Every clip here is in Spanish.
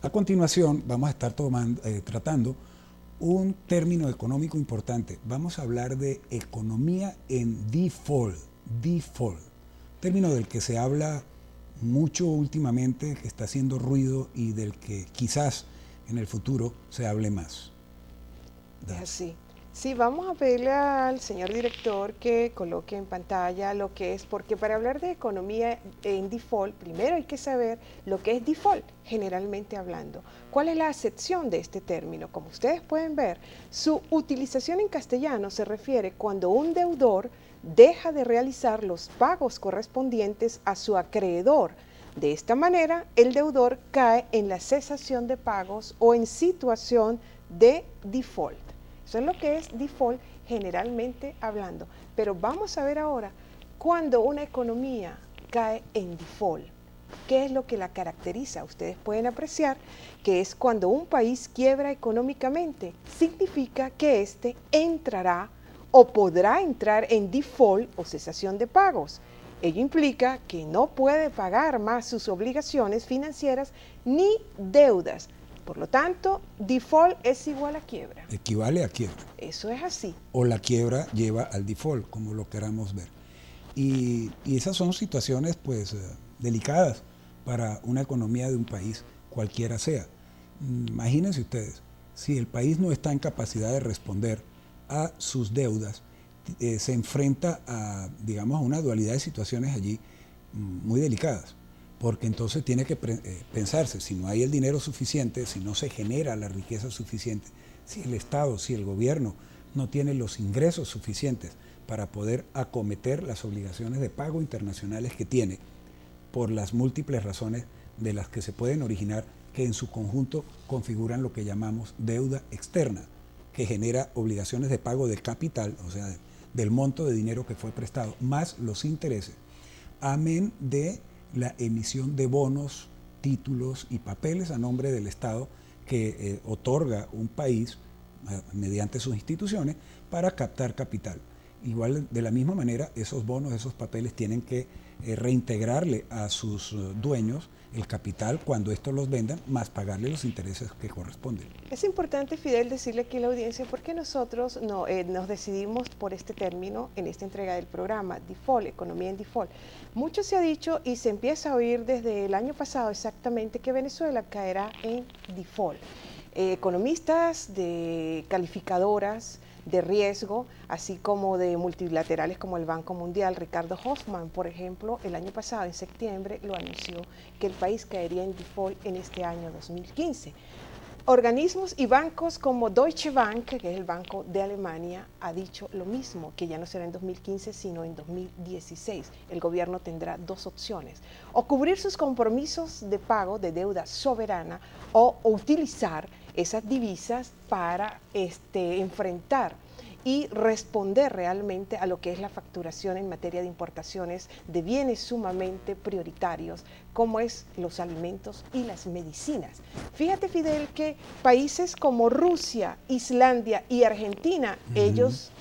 A continuación vamos a estar tratando un término económico importante. Vamos a hablar de economía en default, término del que se habla mucho últimamente, que está haciendo ruido y del que quizás en el futuro se hable más. Es así. Sí, vamos a pedirle al señor director que coloque en pantalla lo que es, porque para hablar de economía en default, primero hay que saber lo que es default, generalmente hablando. ¿Cuál es la acepción de este término? Como ustedes pueden ver, su utilización en castellano se refiere cuando un deudor deja de realizar los pagos correspondientes a su acreedor. De esta manera, el deudor cae en la cesación de pagos o en situación de default. Eso es lo que es default generalmente hablando. Pero vamos a ver ahora, cuando una economía cae en default, ¿qué es lo que la caracteriza? Ustedes pueden apreciar que es cuando un país quiebra económicamente. Significa que éste entrará o podrá entrar en default o cesación de pagos. Ello implica que no puede pagar más sus obligaciones financieras ni deudas. Por lo tanto, default es igual a quiebra. Equivale a quiebra. Eso es así. O la quiebra lleva al default, como lo queramos ver. Y esas son situaciones pues delicadas para una economía de un país, cualquiera sea. Imagínense ustedes, si el país no está en capacidad de responder a sus deudas, se enfrenta a, digamos, a una dualidad de situaciones allí muy delicadas, porque entonces tiene que pensarse, si no hay el dinero suficiente, si no se genera la riqueza suficiente, si el Estado, si el gobierno no tiene los ingresos suficientes para poder acometer las obligaciones de pago internacionales que tiene, por las múltiples razones de las que se pueden originar, que en su conjunto configuran lo que llamamos deuda externa, que genera obligaciones de pago de capital, o sea, del monto de dinero que fue prestado, más los intereses, amén de la emisión de bonos, títulos y papeles a nombre del Estado que otorga un país mediante sus instituciones para captar capital. Igual, de la misma manera, esos bonos, esos papeles tienen que reintegrarle a sus dueños el capital cuando estos los vendan, más pagarle los intereses que corresponden. Es importante, Fidel, decirle aquí a la audiencia por qué nosotros nos decidimos por este término en esta entrega del programa, default, economía en default. Mucho se ha dicho y se empieza a oír desde el año pasado exactamente que Venezuela caerá en default. Economistas de calificadoras de riesgo, así como de multilaterales como el Banco Mundial, Ricardo Hoffman, por ejemplo, el año pasado, en septiembre, lo anunció que el país caería en default en este año 2015. Organismos y bancos como Deutsche Bank, que es el banco de Alemania, ha dicho lo mismo, que ya no será en 2015, sino en 2016. El gobierno tendrá dos opciones, o cubrir sus compromisos de pago de deuda soberana o utilizar esas divisas para enfrentar y responder realmente a lo que es la facturación en materia de importaciones de bienes sumamente prioritarios, como es los alimentos y las medicinas. Fíjate, Fidel, que países como Rusia, Islandia y Argentina, ellos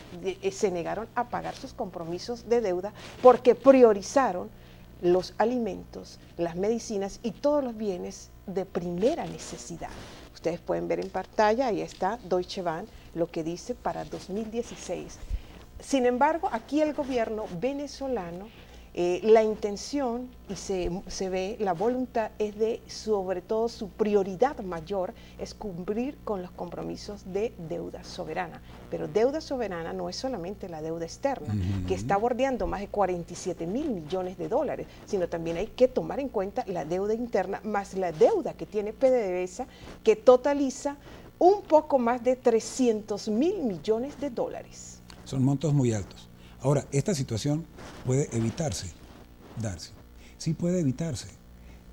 se negaron a pagar sus compromisos de deuda porque priorizaron los alimentos, las medicinas y todos los bienes de primera necesidad. Ustedes pueden ver en pantalla, ahí está Deutsche Bank, lo que dice para 2016. Sin embargo, aquí el gobierno venezolano, la intención y se ve, la voluntad es de, sobre todo su prioridad mayor, es cumplir con los compromisos de deuda soberana. Pero deuda soberana no es solamente la deuda externa, que está bordeando más de 47 mil millones de dólares, sino también hay que tomar en cuenta la deuda interna más la deuda que tiene PDVSA, que totaliza un poco más de 300 mil millones de dólares. Son montos muy altos. Ahora, esta situación puede evitarse, darse. Sí puede evitarse.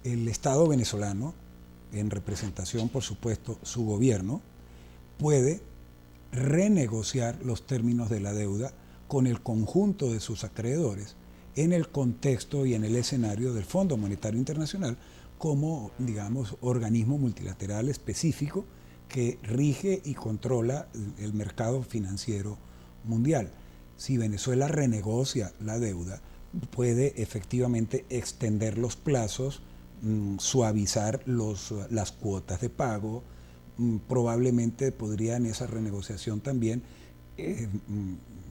El Estado venezolano, en representación, por supuesto, su gobierno, puede renegociar los términos de la deuda con el conjunto de sus acreedores en el contexto y en el escenario del Fondo Monetario Internacional como, digamos, organismo multilateral específico que rige y controla el mercado financiero mundial. Si Venezuela renegocia la deuda, puede efectivamente extender los plazos suavizar las cuotas de pago. Probablemente podría en esa renegociación también,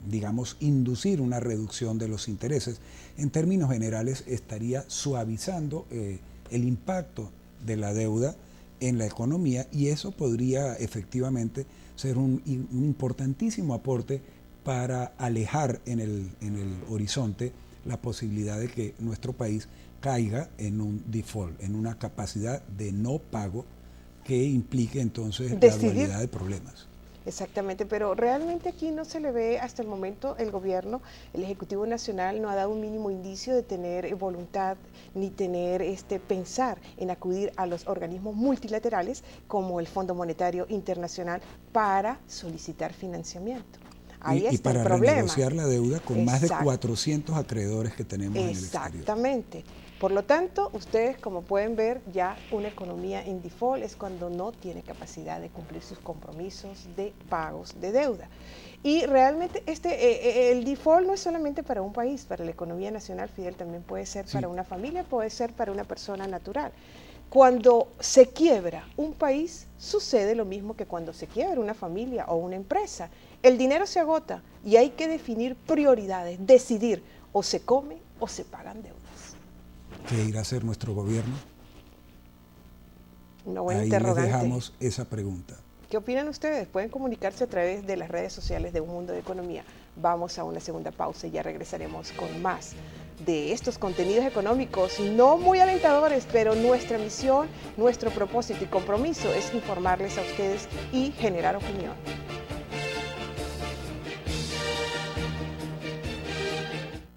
digamos, inducir una reducción de los intereses. En términos generales, estaría suavizando el impacto de la deuda en la economía, y eso podría efectivamente ser un importantísimo aporte para alejar en el horizonte la posibilidad de que nuestro país caiga en un default, en una capacidad de no pago que implique entonces la dualidad de problemas. Exactamente, pero realmente aquí no se le ve hasta el momento el gobierno, el Ejecutivo Nacional no ha dado un mínimo indicio de tener voluntad ni tener pensar en acudir a los organismos multilaterales como el Fondo Monetario Internacional para solicitar financiamiento. Ahí está y para el problema. Renegociar la deuda con más de 400 acreedores que tenemos en el exterior. Exactamente. Por lo tanto, ustedes, como pueden ver, ya una economía en default es cuando no tiene capacidad de cumplir sus compromisos de pagos de deuda. Y realmente el default no es solamente para un país, para la economía nacional, Fidel, también puede ser para una familia, puede ser para una persona natural. Cuando se quiebra un país, sucede lo mismo que cuando se quiebra una familia o una empresa. El dinero se agota y hay que definir prioridades, decidir o se come o se pagan deudas. ¿Qué irá a hacer nuestro gobierno? Una buena Ahí interrogante. les dejamos esa pregunta. ¿Qué opinan ustedes? Pueden comunicarse a través de las redes sociales de Un Mundo de Economía. Vamos a una segunda pausa y ya regresaremos con más de estos contenidos económicos no muy alentadores, pero nuestra misión, nuestro propósito y compromiso es informarles a ustedes y generar opinión.